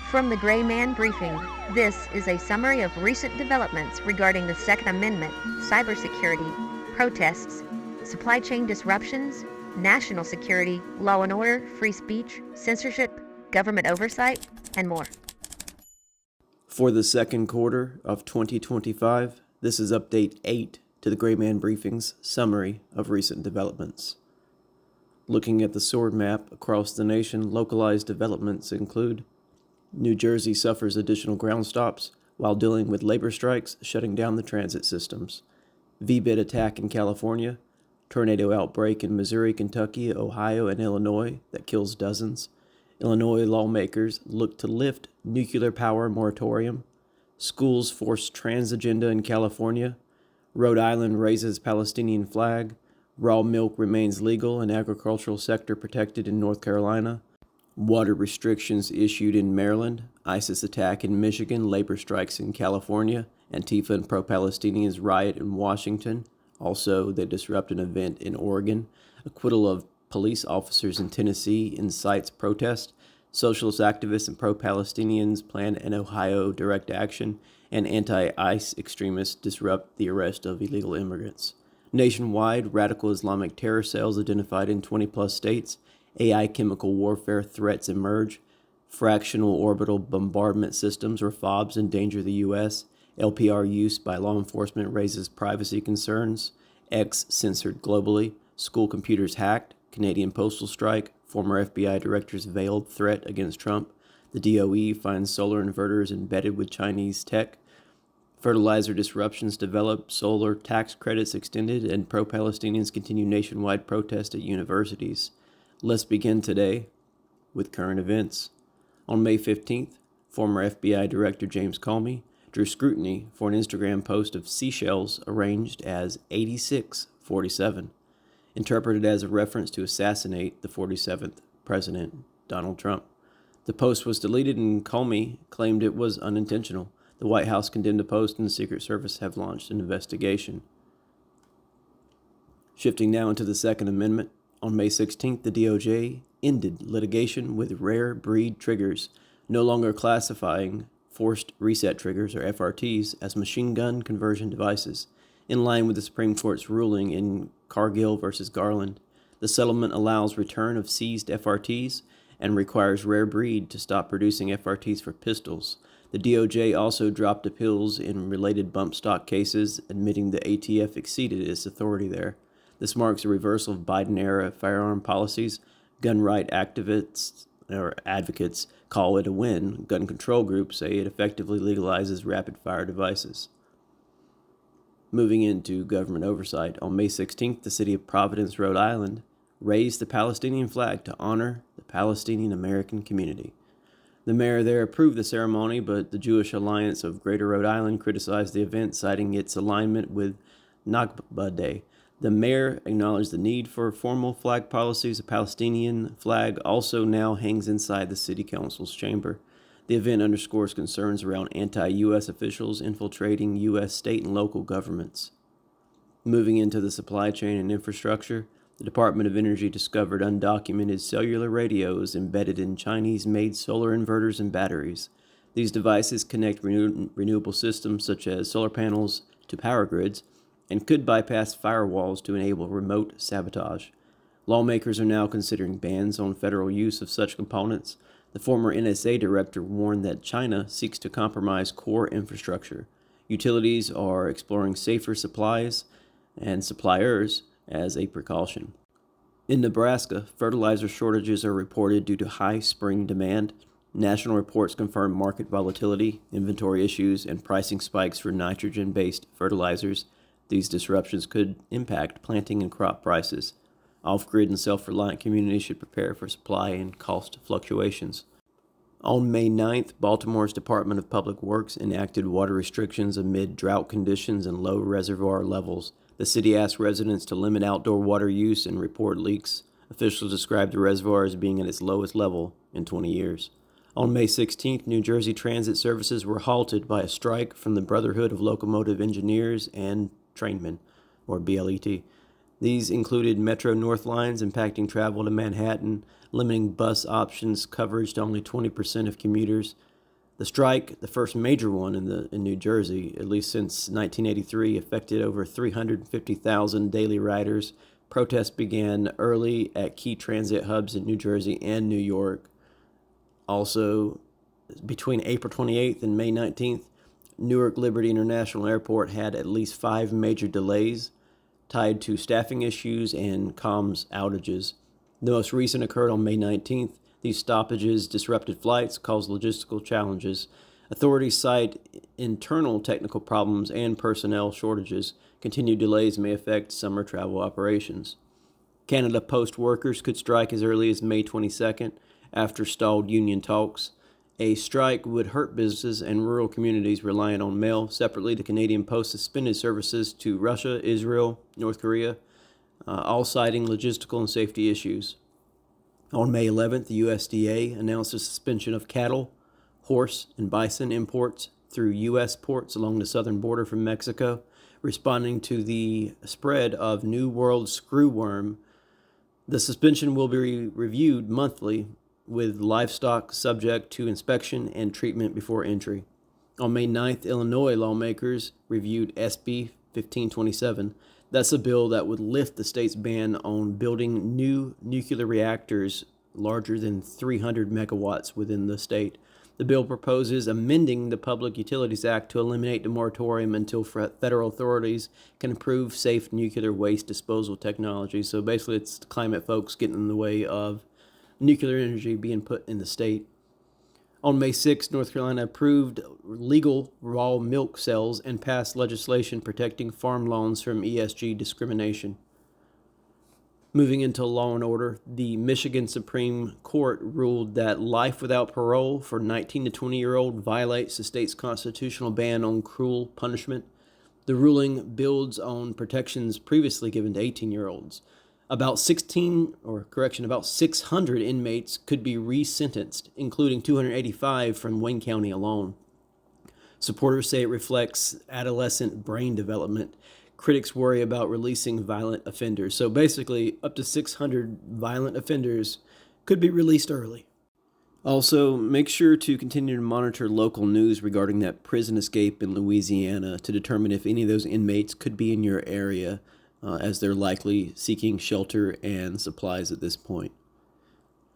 From the Gray Man Briefing, this is a summary of recent developments regarding the Second Amendment, cybersecurity, protests, supply chain disruptions, national security, law and order, free speech, censorship, government oversight, and more. For the second quarter of 2025, this is Update 8 to the Gray Man Briefing's summary of recent developments. Looking at the sword map across the nation, localized developments include New Jersey suffers additional ground stops while dealing with labor strikes shutting down the transit systems. VBIED attack in California, tornado outbreak in Missouri, Kentucky, Ohio, and Illinois that kills dozens. Illinois lawmakers look to lift nuclear power moratorium. Schools force trans agenda in California. Rhode Island raises Palestinian flag. Raw milk remains legal and agricultural sector protected in North Carolina. Water restrictions issued in Maryland. ISIS attack in Michigan. Labor strikes in California. Antifa and pro-Palestinians riot in Washington. Also, they disrupt an event in Oregon. Acquittal of police officers in Tennessee incites protest. Socialist activists and pro-Palestinians plan an Ohio direct action. And anti-ICE extremists disrupt the arrest of illegal immigrants. Nationwide, radical Islamic terror cells identified in 20-plus states. AI chemical warfare threats emerge. Fractional Orbital Bombardment Systems, or FOBS, endanger the U.S. LPR use by law enforcement raises privacy concerns. X censored globally. School computers hacked. Canadian postal strike. Former FBI director's veiled threat against Trump. The DOE finds solar inverters embedded with Chinese tech. Fertilizer disruptions develop, solar tax credits extended, and pro-Palestinians continue nationwide protest at universities. Let's begin today with current events. On May 15th, former FBI Director James Comey drew scrutiny for an Instagram post of seashells arranged as 8647, interpreted as a reference to assassinate the 47th President, Donald Trump. The post was deleted and Comey claimed it was unintentional. The White House condemned the post and the Secret Service have launched an investigation. Shifting now into the Second Amendment, on May 16th, the DOJ ended litigation with rare breed triggers, no longer classifying forced reset triggers, or FRTs, as machine gun conversion devices. In line with the Supreme Court's ruling in Cargill versus Garland, the settlement allows return of seized FRTs and requires rare breed to stop producing FRTs for pistols. The DOJ also dropped appeals in related bump stock cases, admitting the ATF exceeded its authority there. This marks a reversal of Biden-era firearm policies. Gun right activists or advocates call it a win. Gun control groups say it effectively legalizes rapid-fire devices. Moving into government oversight, on May 16th, the city of Providence, Rhode Island, raised the Palestinian flag to honor the Palestinian American community. The mayor there approved the ceremony, but the Jewish Alliance of Greater Rhode Island criticized the event, citing its alignment with Nakba Day. The mayor acknowledged the need for formal flag policies. A Palestinian flag also now hangs inside the city council's chamber. The event underscores concerns around anti-U.S. officials infiltrating U.S. state and local governments. Moving into the supply chain and infrastructure, the Department of Energy discovered undocumented cellular radios embedded in Chinese-made solar inverters and batteries. These devices connect renewable systems such as solar panels to power grids and could bypass firewalls to enable remote sabotage. Lawmakers are now considering bans on federal use of such components. The former NSA director warned that China seeks to compromise core infrastructure. Utilities are exploring safer supplies and suppliers as a precaution. In Nebraska, fertilizer shortages are reported due to high spring demand. National reports confirm market volatility, inventory issues, and pricing spikes for nitrogen-based fertilizers. These disruptions could impact planting and crop prices. Off-grid and self-reliant communities should prepare for supply and cost fluctuations. On May 9th, Baltimore's Department of Public Works enacted water restrictions amid drought conditions and low reservoir levels. The city asked residents to limit outdoor water use and report leaks. Officials described the reservoir as being at its lowest level in 20 years. On May 16th, New Jersey transit services were halted by a strike from the Brotherhood of Locomotive Engineers and Trainmen, or BLET. These included Metro North lines impacting travel to Manhattan, limiting bus options coverage to only 20% of commuters. The strike, the first major one in New Jersey, at least since 1983, affected over 350,000 daily riders. Protests began early at key transit hubs in New Jersey and New York. Also, between April 28th and May 19th, Newark Liberty International Airport had at least 5 major delays tied to staffing issues and comms outages. The most recent occurred on May 19th. These stoppages disrupted flights, caused logistical challenges. Authorities cite internal technical problems and personnel shortages. Continued delays may affect summer travel operations. Canada Post workers could strike as early as May 22nd after stalled union talks. A strike would hurt businesses and rural communities reliant on mail. Separately, the Canadian Post suspended services to Russia, Israel, North Korea, all citing logistical and safety issues. On May 11th, the USDA announced a suspension of cattle, horse, and bison imports through U.S. ports along the southern border from Mexico, responding to the spread of New World screwworm. The suspension will be reviewed monthly, with livestock subject to inspection and treatment before entry. On May 9th, Illinois lawmakers reviewed SB 1527. That's a bill that would lift the state's ban on building new nuclear reactors larger than 300 megawatts within the state. The bill proposes amending the Public Utilities Act to eliminate the moratorium until federal authorities can approve safe nuclear waste disposal technology. So basically, it's the climate folks getting in the way of nuclear energy being put in the state. On May 6th, North Carolina approved legal raw milk sales and passed legislation protecting farm loans from ESG discrimination. Moving into law and order, the Michigan Supreme Court ruled that life without parole for 19 to 20-year-old violates the state's constitutional ban on cruel punishment. The ruling builds on protections previously given to 18-year-olds. About 600 inmates could be resentenced, including 285 from Wayne County alone. Supporters say it reflects adolescent brain development. Critics worry about releasing violent offenders. So basically, up to 600 violent offenders could be released early. Also, make sure to continue to monitor local news regarding that prison escape in Louisiana to determine if any of those inmates could be in your area, as they're likely seeking shelter and supplies at this point.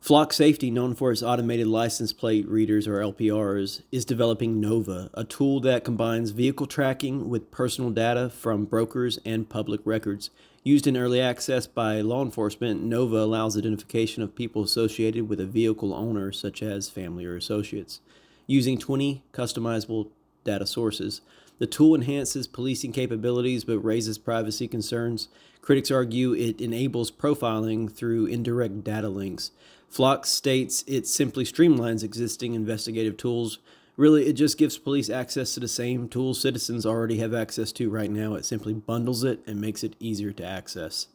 Flock Safety, known for its automated license plate readers or LPRs, is developing Nova, a tool that combines vehicle tracking with personal data from brokers and public records. Used in early access by law enforcement, Nova allows identification of people associated with a vehicle owner, such as family or associates, using 20 customizable data sources. The tool enhances policing capabilities but raises privacy concerns. Critics argue it enables profiling through indirect data links. Flock states it simply streamlines existing investigative tools. Really, it just gives police access to the same tools citizens already have access to right now. It simply bundles it and makes it easier to access.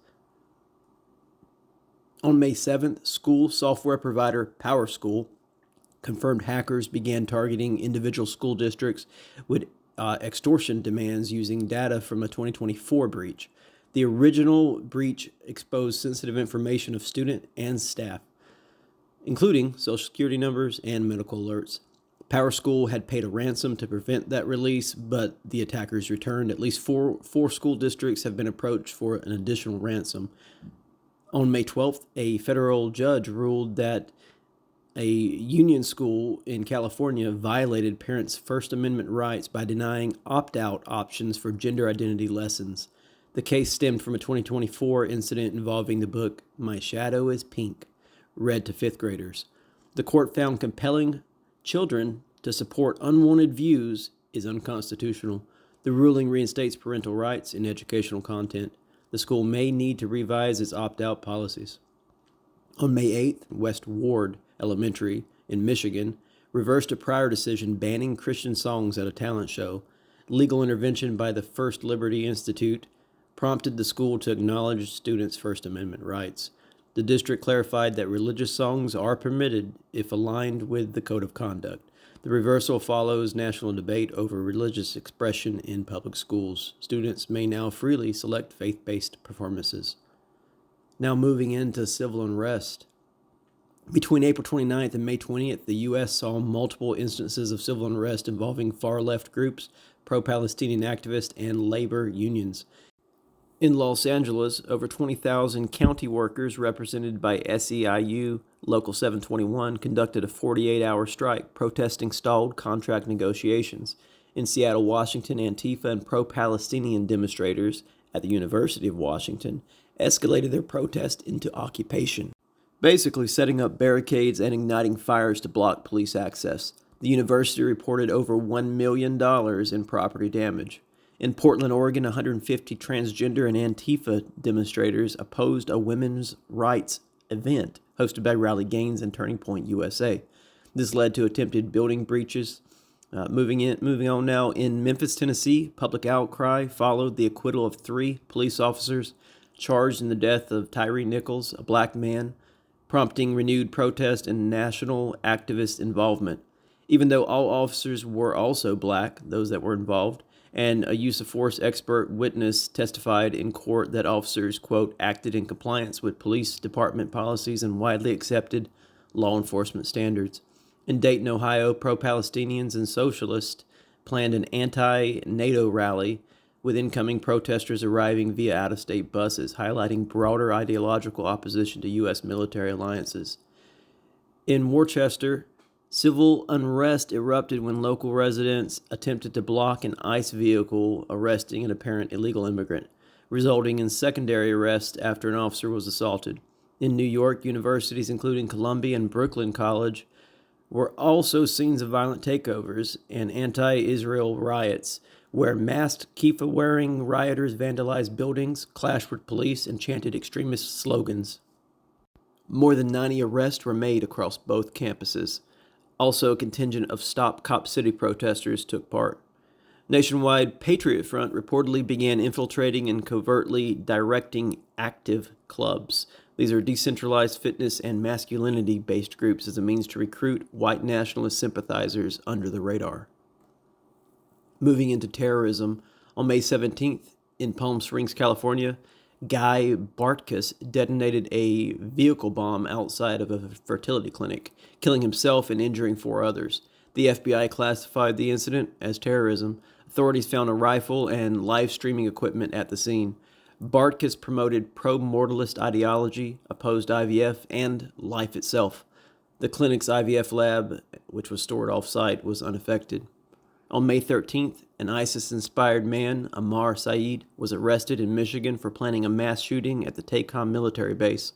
On May 7th, school software provider PowerSchool confirmed hackers began targeting individual school districts with extortion demands using data from a 2024 breach. The original breach exposed sensitive information of student and staff, including social security numbers and medical alerts. PowerSchool had paid a ransom to prevent that release, but the attackers returned. At least four school districts have been approached for an additional ransom. On May 12th, a federal judge ruled that a union school in California violated parents' First Amendment rights by denying opt-out options for gender identity lessons. The case stemmed from a 2024 incident involving the book My Shadow is Pink, read to fifth graders. The court found compelling children to support unwanted views is unconstitutional. The ruling reinstates parental rights in educational content. The school may need to revise its opt-out policies. On May 8th, West Ward Elementary in Michigan reversed a prior decision banning Christian songs at a talent show. Legal intervention by the First Liberty Institute prompted the school to acknowledge students' First Amendment rights. The district clarified that religious songs are permitted if aligned with the code of conduct. The reversal follows national debate over religious expression in public schools. Students may now freely select faith-based performances. Now moving into civil unrest. Between April 29th and May 20th, the U.S. saw multiple instances of civil unrest involving far-left groups, pro-Palestinian activists, and labor unions. In Los Angeles, over 20,000 county workers represented by SEIU Local 721 conducted a 48-hour strike protesting stalled contract negotiations. In Seattle, Washington, Antifa and pro-Palestinian demonstrators at the University of Washington escalated their protest into occupation, basically setting up barricades and igniting fires to block police access. The university reported over $1 million in property damage. In Portland, Oregon, 150 transgender and Antifa demonstrators opposed a women's rights event hosted by Rally Gains and Turning Point USA. This led to attempted building breaches. Moving on now, in Memphis, Tennessee, public outcry followed the acquittal of 3 police officers charged in the death of Tyree Nichols, a black man, prompting renewed protest and national activist involvement. Even though all officers were also black, those that were involved, and a use of force expert witness testified in court that officers, quote, acted in compliance with police department policies and widely accepted law enforcement standards. In Dayton, Ohio, pro-Palestinians and Socialist planned an anti-NATO rally with incoming protesters arriving via out-of-state buses, highlighting broader ideological opposition to U.S. military alliances. In Worcester, civil unrest erupted when local residents attempted to block an ICE vehicle arresting an apparent illegal immigrant, resulting in secondary arrest after an officer was assaulted. In New York, universities including Columbia and Brooklyn College were also scenes of violent takeovers and anti-Israel riots, where masked kippah-wearing rioters vandalized buildings, clashed with police, and chanted extremist slogans. More than 90 arrests were made across both campuses. Also, a contingent of Stop Cop City protesters took part. Nationwide, Patriot Front reportedly began infiltrating and covertly directing active clubs. These are decentralized fitness and masculinity-based groups as a means to recruit white nationalist sympathizers under the radar. Moving into terrorism, on May 17th in Palm Springs, California, Guy Bartkus detonated a vehicle bomb outside of a fertility clinic, killing himself and injuring 4 others. The FBI classified the incident as terrorism. Authorities found a rifle and live streaming equipment at the scene. Bartkus promoted pro-mortalist ideology, opposed IVF, and life itself. The clinic's IVF lab, which was stored off-site, was unaffected. On May 13th, an ISIS-inspired man, Ammar Saeed, was arrested in Michigan for planning a mass shooting at the TACOM military base.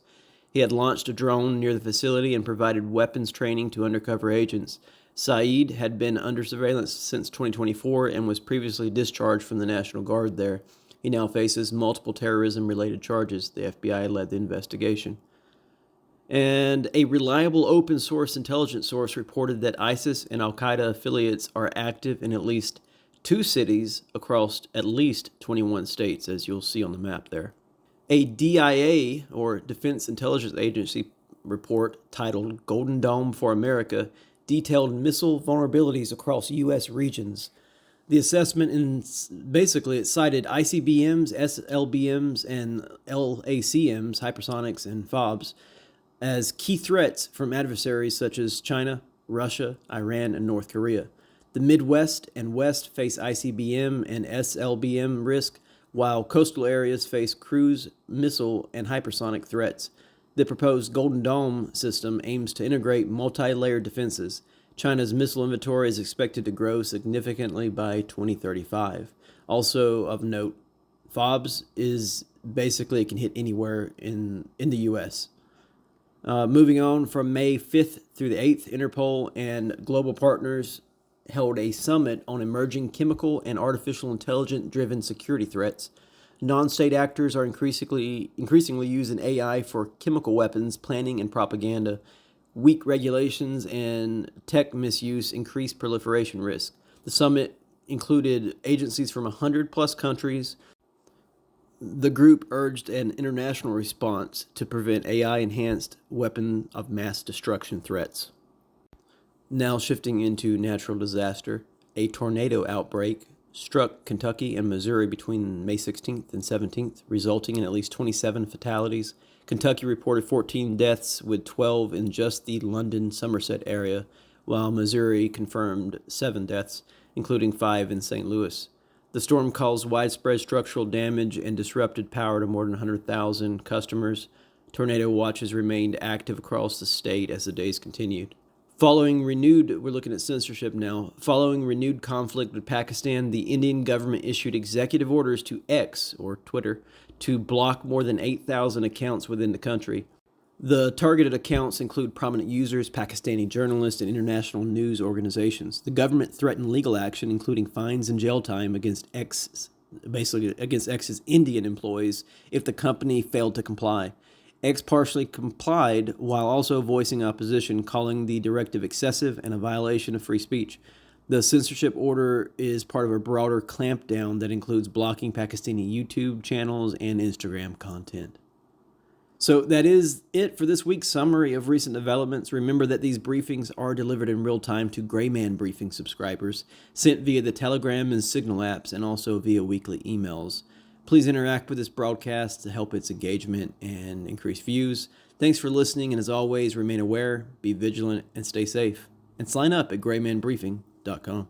He had launched a drone near the facility and provided weapons training to undercover agents. Saeed had been under surveillance since 2024 and was previously discharged from the National Guard there. He now faces multiple terrorism-related charges. The FBI led the investigation. And a reliable open-source intelligence source reported that ISIS and al-Qaeda affiliates are active in at least 2 cities across at least 21 states, as you'll see on the map there. A DIA, or Defense Intelligence Agency, report titled Golden Dome for America detailed missile vulnerabilities across U.S. regions. The assessment, it cited ICBMs, SLBMs, and LACMs, hypersonics, and FOBS, as key threats from adversaries such as China, Russia, Iran, and North Korea. The Midwest and West face ICBM and SLBM risk, while coastal areas face cruise, missile, and hypersonic threats. The proposed Golden Dome system aims to integrate multi-layered defenses. China's missile inventory is expected to grow significantly by 2035. Also of note, FOBS is basically, it can hit anywhere in the U.S. Moving on, from May 5th through the 8th, Interpol and global partners held a summit on emerging chemical and artificial intelligence-driven security threats. Non-state actors are increasingly using AI for chemical weapons planning and propaganda. Weak regulations and tech misuse increase proliferation risk. The summit included agencies from 100-plus countries. The group urged an international response to prevent AI-enhanced weapon of mass destruction threats. Now shifting into natural disaster, a tornado outbreak struck Kentucky and Missouri between May 16th and 17th, resulting in at least 27 fatalities, Kentucky reported 14 deaths, with 12 in just the London-Somerset area, while Missouri confirmed 7 deaths, including 5 in St. Louis. The storm caused widespread structural damage and disrupted power to more than 100,000 customers. Tornado watches remained active across the state as the days continued. We're looking at censorship now. Following renewed conflict with Pakistan, the Indian government issued executive orders to X, or Twitter, to block more than 8,000 accounts within the country. The targeted accounts include prominent users, Pakistani journalists, and international news organizations. The government threatened legal action, including fines and jail time against X's Indian employees if the company failed to comply. X partially complied while also voicing opposition, calling the directive excessive and a violation of free speech. The censorship order is part of a broader clampdown that includes blocking Pakistani YouTube channels and Instagram content. So that is it for this week's summary of recent developments. Remember that these briefings are delivered in real time to Grayman Briefing subscribers, sent via the Telegram and Signal apps, and also via weekly emails. Please interact with this broadcast to help its engagement and increase views. Thanks for listening, and as always, remain aware, be vigilant, and stay safe. And sign up at graymanbriefing.com.